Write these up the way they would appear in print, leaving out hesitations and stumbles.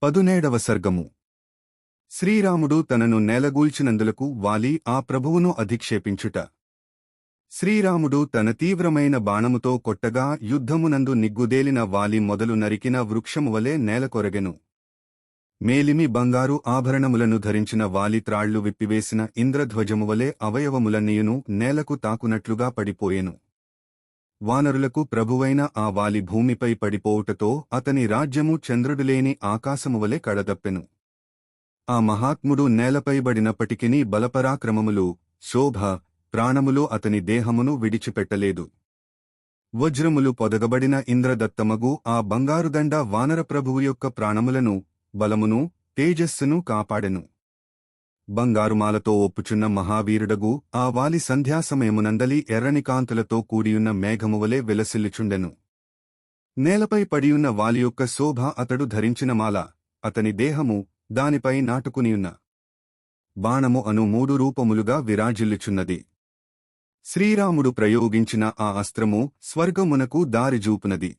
17వ సర్గము. శ్రీరాముడు తనను నేలగూల్చినందులకు వాలి ఆ ప్రభువును అధిక్షేపించుట. శ్రీరాముడు తన తీవ్రమైన బాణముతో కొట్టగా యుద్ధమునందు నిగ్గుదేలిన వాలి మొదలు నరికిన వృక్షమువలే నేలకొరగెను. మేలిమి బంగారు ఆభరణములను ధరించిన వాలి త్రాళ్లు విప్పివేసిన ఇంద్రధ్వజమువలే అవయవములన్నీయును నేలకు తాకునట్లుగా పడిపోయెను. వానరులకు ప్రభువైన ఆ వాలి భూమిపై పడిపోవుటతో అతని రాజ్యము చంద్రుడులేని ఆకాశమువలె కడదప్పెను. ఆ మహాత్ముడు నేలపైబడినప్పటికినీ బలపరాక్రమములు, శోభ, ప్రాణములు అతని దేహమును విడిచిపెట్టలేదు. వజ్రములు పొదగబడిన ఇంద్రదత్తమగు ఆ బంగారుదండ వానరప్రభువు యొక్క ప్రాణములను, బలమును, తేజస్సును కాపాడెను. బంగారుమాలతో ఒప్పుచున్న మహావీరుడగు ఆ వాలి సంధ్యాసమయమునందలి ఎర్రని కాంతులతో కూడియున్న మేఘమువలే విలసిల్లుచుండెను. నేలపై పడియున్న వాలి యొక్క శోభ అతడు ధరించిన మాల, అతని దేహము, దానిపై నాటుకునియున్న బాణము అను 3 రూపములుగా విరాజిల్లుచున్నది. శ్రీరాముడు ప్రయోగించిన ఆ అస్త్రము స్వర్గమునకు దారిజూపునది.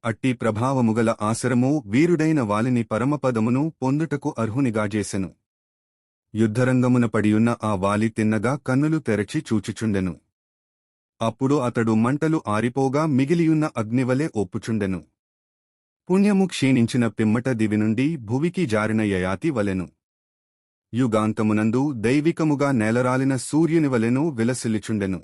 అట్టి ప్రభావముగల ఆసరము వీరుడైన వాలిని పరమపదమును పొందుటకు అర్హునిగాజేసెను. యుద్ధరంగమున పడియున్న ఆ వాలి తిన్నగా కన్నులు తెరచి చూచుచుండెను. అప్పుడు అతడు మంటలు ఆరిపోగా మిగిలియున్న అగ్నివలే ఒప్పుచుండెను. పుణ్యము క్షీణించిన పిమ్మట దివి నుండి భువికి జారిన యయాతి వలెను. యుగాంతమునందు దైవికముగా నేలరాలిన సూర్యునివలెను విలసిల్లుచుండెను.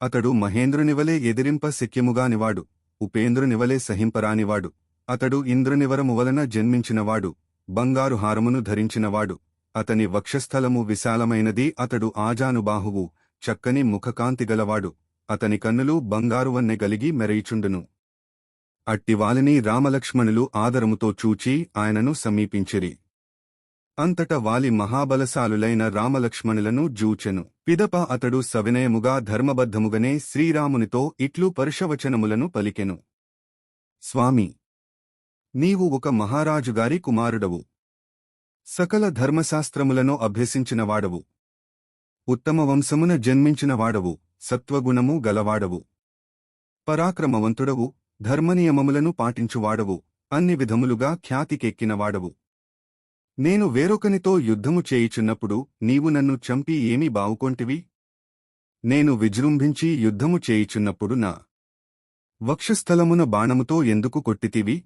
అతడు మహేంద్రునివలే ఎదిరింప శక్యముగానివాడు, ఉపేంద్రునివలే సహింపరానివాడు. అతడు ఇంద్రునివరము వలన జన్మించినవాడు, బంగారు హారమును ధరించినవాడు. అతని వక్షస్థలము విశాలమైనది. అతడు ఆజానుబాహువు, చక్కని ముఖకాంతిగలవాడు. అతని కన్నులు బంగారువన్నె గలిగి మెరయిచుండును. అట్టివాలిని రామలక్ష్మణులు ఆదరముతో చూచి ఆయనను సమీపించిరి. అంతట వాలి మహాబలశాలులైన రామలక్ష్మణులను జూచెను. పిదప అతడు సవినయముగా ధర్మబద్ధముగనే శ్రీరామునితో ఇట్లు పరుషవచనములను పలికెను. స్వామి, నీవు ఒక మహారాజుగారి కుమారుడవు. సకల ధర్మశాస్త్రములను అభ్యసించినవాడవు. ఉత్తమ వంశమున జన్మించినవాడవు. సత్వగుణము గలవాడవు. పరాక్రమవంతుడవు. ధర్మనియమములను పాటించువాడవు. అన్ని విధములుగా ఖ్యాతికెక్కినవాడవు. నేను వేరొకనితో యుద్ధము చేయుచున్నప్పుడు నీవు నన్ను చంపి ఏమి బావుకొంటివి? నేను విజృంభించి యుద్ధము చేయుచున్నప్పుడు నా వక్షస్థలమున బాణముతో ఎందుకు కొట్టితివి?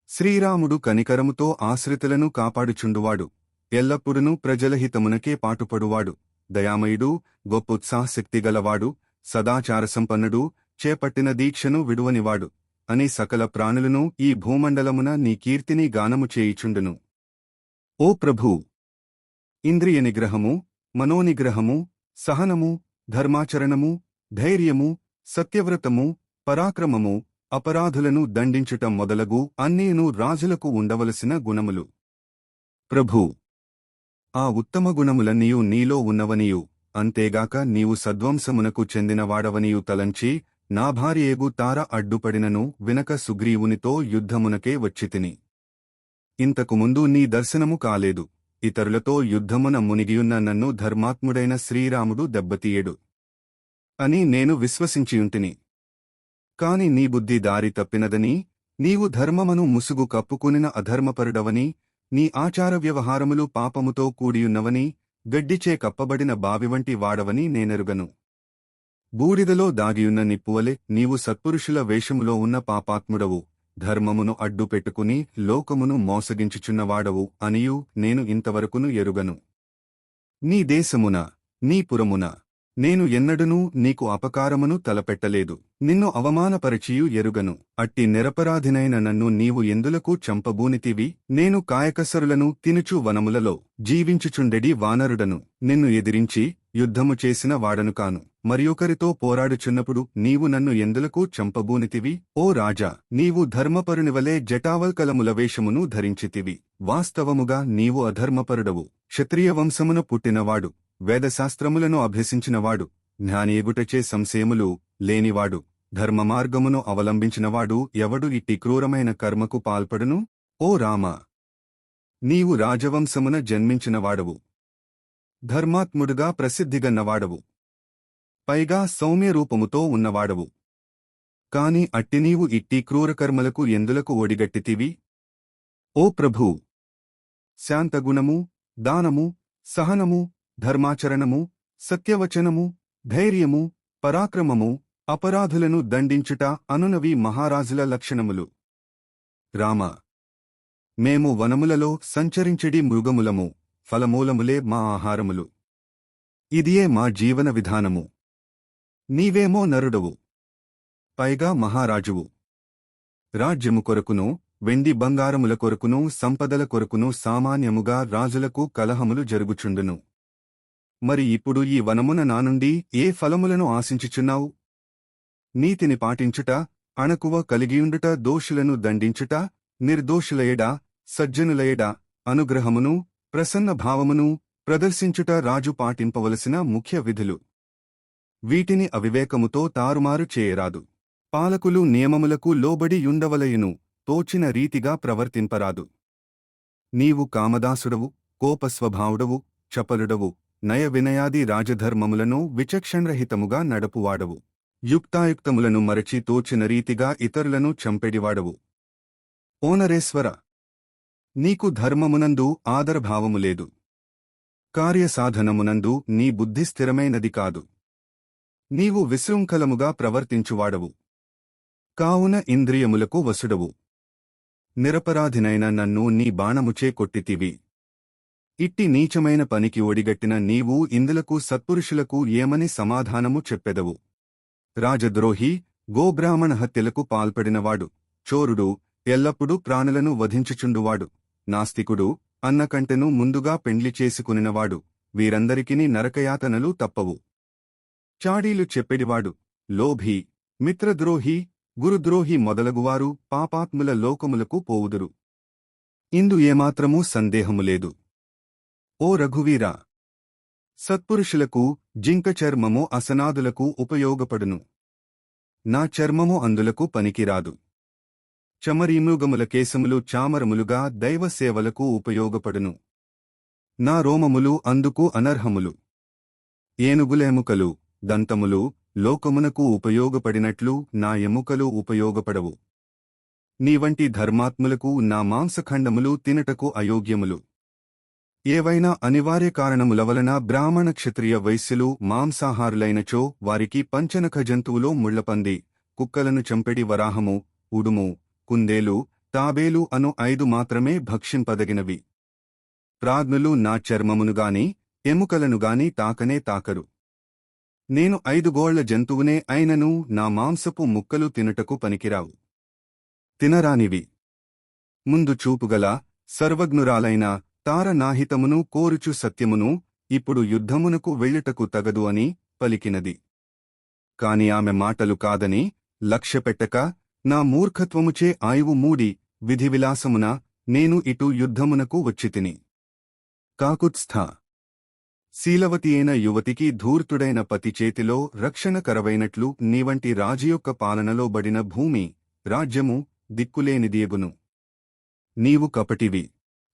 శ్రీరాముడు కనికరముతో ఆశ్రితులను కాపాడుచుండువాడు. ఎల్లప్పుడునూ ప్రజలహితమునకే పాటుపడువాడు. దయామయుడు, గొప్పోత్సాహశక్తిగలవాడు, సదాచారసంపన్నుడు, చేపట్టిన దీక్షను విడువనివాడు అని సకల ప్రాణులను ఈ భూమండలమున నీ కీర్తిని గానము చేయుచుండును. ఓ ప్రభూ! ఇంద్రియ నిగ్రహము, మనోనిగ్రహము, సహనము, ధర్మాచరణము, ధైర్యము, సత్యవ్రతము, పరాక్రమము, అపరాధులను దండించుట మొదలగు అన్నీను రాజులకు ఉండవలసిన గుణములు. ప్రభూ! ఆ ఉత్తమ గుణములన్నీయు నీలో ఉన్నవనియు, అంతేగాక నీవు సద్వంశమునకు చెందినవాడవనియు తలంచి నా భార్యేగు తార అడ్డుపడినను వినక సుగ్రీవునితో యుద్ధమునకే వచ్చితిని. ఇంతకుముందు నీ దర్శనము కాలేదు. ఇతరులతో యుద్ధమున మునిగియున్న నన్ను ధర్మాత్ముడైన శ్రీరాముడు దెబ్బతీయడు అని నేను విశ్వసించియుంటిని. కాని నీ బుద్ధి దారి తప్పినదని, నీవు ధర్మమను ముసుగు కప్పుకునిన అధర్మపరుడవని, నీ ఆచార వ్యవహారములు పాపముతో కూడియున్నవని, గడ్డిచే కప్పబడిన బావివంటి వాడవని నేనెరుగను. బూడిదలో దాగియున్న నిప్పువలె నీవు సత్పురుషుల వేషములో ఉన్న పాపాత్ముడవు, ధర్మమును అడ్డుపెట్టుకుని లోకమును మోసగించుచున్నవాడవు అనియు నేను ఇంతవరకును ఎరుగను. నీ దేశమున, నీ పురమున నేను ఎన్నడూనూ నీకు అపకారమును తలపెట్టలేదు. నిన్ను అవమానపరచియు ఎరుగను. అట్టి నిరపరాధినైన నన్ను నీవు ఎందులకు చంపబూనితివి? నేను కాయకసరులను తినుచు వనములలో జీవించుచుండెడి వానరుడను. నిన్ను ఎదిరించి యుద్ధము చేసిన వాడను కాను. మరియొకరితో పోరాడుచున్నప్పుడు నీవు నన్ను ఎందులకు చంపబూనితివి? ఓ రాజా, నీవు ధర్మపరునివలే జటావల్కలముల వేషమును ధరించితివి. వాస్తవముగా నీవు అధర్మపరుడవు. క్షత్రియ వంశమున పుట్టినవాడు, వేదశాస్త్రములను అభ్యసించినవాడు, జ్ఞానియగుటచే సంశయములు లేనివాడు, ధర్మమార్గమును అవలంబించినవాడు ఎవడు ఇట్టి క్రూరమైన కర్మకు పాల్పడును? ఓ రామా, నీవు రాజవంశమున జన్మించినవాడవు. ధర్మాత్ముడుగా ప్రసిద్ధిగన్నవాడవు. పైగా సౌమ్యరూపముతో ఉన్నవాడవు. కాని అట్టి నీవు ఇట్టి క్రూరకర్మలకు ఎందులకు ఒడిగట్టితివి? ఓ ప్రభూ! శాంతగుణము, దానము, సహనము, ధర్మాచరణము, సత్యవచనము, ధైర్యము, పరాక్రమము, అపరాధులను దండించుట అనునవి మహారాజుల లక్షణములు. రామ! మేము వనములలో సంచరించెడి మృగములము, ఫలమూలములే మా ఆహారములు. ఇదియే మా జీవన విధానము. నీవేమో నరుడవు, పైగా మహారాజువు. రాజ్యము కొరకును, వెండి బంగారముల కొరకును, సంపదల కొరకును సామాన్యముగా రాజులకు కలహములు జరుగుచుండును. మరి ఇప్పుడు ఈ వనమున నానుండి ఏ ఫలములను ఆశించుచున్నావు? నీతిని పాటించుట, అణకువ కలిగియుండుట, దోషులను దండించుట, నిర్దోషులయడ, సజ్జనులయడ అనుగ్రహమును, ప్రసన్న భావమును ప్రదర్శించుట రాజు పాటింపవలసిన ముఖ్య విధులు. వీటిని అవివేకముతో తారుమారు చేయరాదు. పాలకులు నియమములకు లోబడి యుండవలయును, తోచిన రీతిగా ప్రవర్తింపరాదు. నీవు కామదాసుడవు, కోపస్వభావుడవు, చపలుడవు, నయ వినయాది రాజధర్మములను విచక్షణరహితముగా నడపువాడవు. యుక్తాయుక్తములను మరచి తోచిన రీతిగా ఇతరులను చంపెడివాడవు. ఓనరేశ్వర! నీకు ధర్మమునందు ఆదరభావము లేదు. కార్యసాధనమునందు నీ బుద్ధి స్థిరమైనది కాదు. నీవు విశృంఖలముగా ప్రవర్తించువాడవు. కావున ఇంద్రియములకు వసుడవు. నిరపరాధినైన నన్ను నీ బాణముచే కొట్టితివి. ఇట్టి నీచమైన పనికి ఒడిగట్టిన నీవు ఇందులకు సత్పురుషులకు ఏమని సమాధానము చెప్పెదవు? రాజద్రోహి, గోబ్రాహ్మణ హత్యలకు పాల్పడినవాడు, చోరుడు, ఎల్లప్పుడూ ప్రాణులను వధించుచుండువాడు, నాస్తికుడు, అన్నకంటెను ముందుగా పెండ్లి చేసుకునినవాడు, వీరందరికిని నరకయాతనలు తప్పవు. చాడీలు చెప్పెడివాడు, లోభి, మిత్రద్రోహి, గురుద్రోహి మొదలగువారు పాపాత్ముల లోకములకు పోవుదురు. ఇందు ఏమాత్రమూ సందేహము లేదు. ఓ రఘువీరా! సత్పురుషులకు జింక చర్మము అసనాదులకు ఉపయోగపడును. నా చర్మము అందులకు పనికిరాదు. చమరీమృగముల కేశములు చామరములుగా దైవసేవలకు ఉపయోగపడును. నా రోమములు అందుకు అనర్హములు. ఏనుగులెముకలు, దంతములు లోకమునకు ఉపయోగపడినట్లు నా ఎముకలు ఉపయోగపడవు. నీవంటి ధర్మాత్ములకు నా మాంసఖండములు తినటకు అయోగ్యములు. ఏవైనా అనివార్య కారణముల వలన బ్రాహ్మణ క్షత్రియ వైశ్యులు మాంసాహారులైనచో వారికి పంచనఖ జంతువులో ముళ్లపంది, కుక్కలను చంపెడి వరాహము, ఉడుము, కుందేలు, తాబేలు అను 5 మాత్రమే భక్షింపదగినవి. ప్రాజ్ఞులు నా చర్మమునుగాని ఎముకలనుగాని తాకనే తాకరు. నేను 5 గోళ్ల జంతువునే అయినను నా మాంసపు ముక్కలు తినుటకు పనికిరావు. తినరానివి. ముందు చూపుగల సర్వజ్ఞురాలైన తారనాహితమును కోరుచు సత్యమును ఇప్పుడు యుద్ధమునకు వెళ్ళుటకు తగదు అని పలికినది. కాని ఆమె మాటలు కాదని లక్ష్యపెట్టక నా మూర్ఖత్వముచే ఆయువు మూడి విధివిలాసమున నేను ఇటు యుద్ధమునకు వచ్చితిని. కాకుత్స్థ! శీలవతియైన యువతికి ధూర్తుడైన పతి చేతిలో రక్షణ కరవైనట్లు నీవంటి రాజుయొక్క పాలనలో బడిన భూమి, రాజ్యము దిక్కులేనిదియగును. నీవు కపటివి.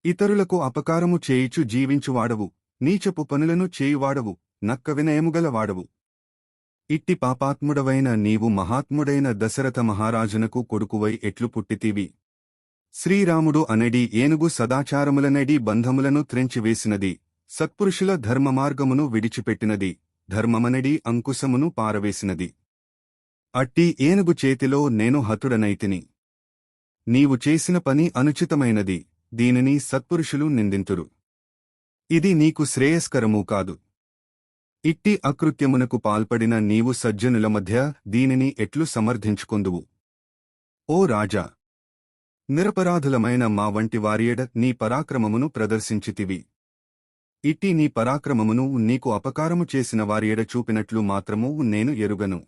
ఇతరులకు అపకారము చేయిచు జీవించువాడవు, నీచపు పనులను చేయువాడవు, నక్క వినయముగలవాడవు. ఇట్టి పాపాత్ముడవైన నీవు మహాత్ముడైన దశరథ మహారాజునకు కొడుకువై ఎట్లు పుట్టితివి? శ్రీరాముడు అనడి ఏనుగు సదాచారములనడి బంధములను త్రెంచివేసినది, సత్పురుషుల ధర్మమార్గమును విడిచిపెట్టినది, ధర్మమనడి అంకుశమును పారవేసినది. అట్టి ఏనుగు చేతిలో నేను హతుడనైతిని. నీవు చేసిన పని అనుచితమైనది, దీనిని సత్పురుషులు నిందింతురు. ఇది నీకు శ్రేయస్కరమూ కాదు. ఇట్టి అకృత్యమునకు పాల్పడిన నీవు సజ్జనుల మధ్య దీనిని ఎట్లు సమర్థించుకొందువు? ఓ రాజా! నిరపరాధులమైన మా వంటి వారియడ నీ పరాక్రమమును ప్రదర్శించితివి. ఇట్టి నీ పరాక్రమమును నీకు అపకారము చేసిన వారియడ చూపినట్లు మాత్రము నేను ఎరుగను.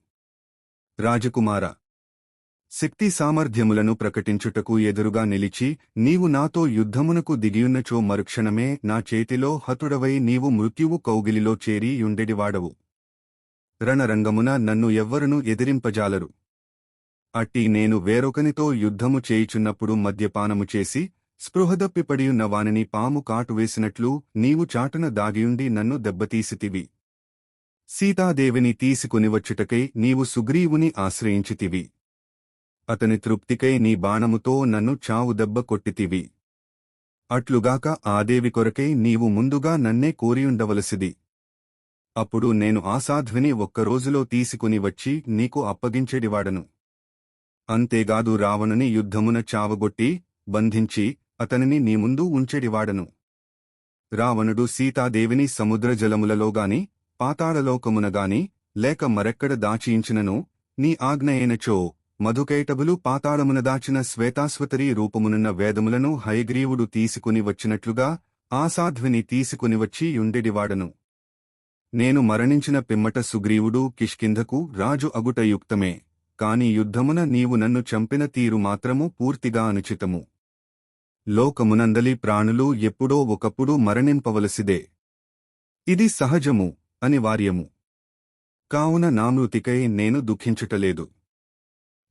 రాజకుమార! శక్తి సామర్థ్యములను ప్రకటించుటకు ఎదురుగా నిలిచి నీవు నాతో యుద్ధమునకు దిగియున్నచో మరుక్షణమే నా చేతిలో హతుడవై నీవు మృత్యువు కౌగిలిలో చేరి యుండెడివాడవు. రణరంగమున నన్ను ఎవ్వరునూ ఎదిరింపజాలరు. అట్టి నేను వేరొకనితో యుద్ధము చేయుచున్నప్పుడు మద్యపానము చేసి స్పృహదప్పిపడియున్న వానిని పాము కాటువేసినట్లు నీవు చాటున దాగియుండి నన్ను దెబ్బతీసితివి. సీతాదేవిని తీసుకునివచ్చుటకై నీవు సుగ్రీవుని ఆశ్రయించితివి. అతని తృప్తికై నీ బాణముతో నన్ను చావు దెబ్బ కొట్టితివి. అట్లుగాక ఆ దేవి కొరకై నీవు ముందుగా నన్నే కోరియుండవలసిది. అప్పుడు నేను ఆ సాధ్విని ఒక్కరోజులో తీసుకుని వచ్చి నీకు అప్పగించెడివాడను. అంతేగాదు రావణుని యుద్ధమున చావగొట్టి బంధించి అతనిని నీ ముందు ఉంచెడివాడను. రావణుడు సీతాదేవిని సముద్రజలములలోగాని పాతాళలోకమునగాని లేక మరెక్కడ దాచియించినను నీ ఆజ్ఞయైనచో మధుకైటబులు పాతాళమున దాచిన శ్వేతాశ్వతరీ రూపమునున్న వేదములను హయగ్రీవుడు తీసుకుని వచ్చినట్లుగా ఆ సాధ్విని తీసుకుని వచ్చి యుండెడివాడను. నేను మరణించిన పిమ్మట సుగ్రీవుడు కిష్కింధకు రాజు అగుట యుక్తమే, కాని యుద్ధమున నీవు నన్ను చంపిన తీరు మాత్రము పూర్తిగా అనుచితము. లోకమునందలి ప్రాణులు ఎప్పుడో ఒకప్పుడు మరణింపవలసిదే. ఇది సహజము, అనివార్యము. కావున నా మృతికై నేను దుఃఖించుటలేదు.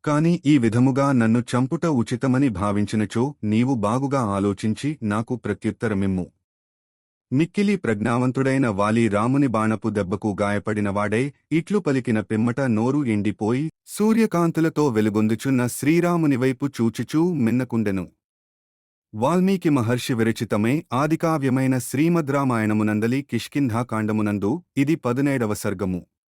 కాని ఈ విధముగా నన్ను చంపుట ఉచితమని భావించినచో నీవు బాగుగా ఆలోచించి నాకు ప్రత్యుత్తరమిమ్ము. మిక్కిలి ప్రజ్ఞావంతుడైన వాలి రాముని బాణపు దెబ్బకు గాయపడినవాడై ఇట్లు పలికిన పిమ్మట నోరు ఎండిపోయి సూర్యకాంతులతో వెలుగొందుచున్న శ్రీరామునివైపు చూచుచూ మిన్నకుండెను. వాల్మీకి మహర్షి విరచితమై ఆదికావ్యమైన శ్రీమద్రామాయణమునందలి కిష్కింధాకాండమునందు ఇది 17వ సర్గము.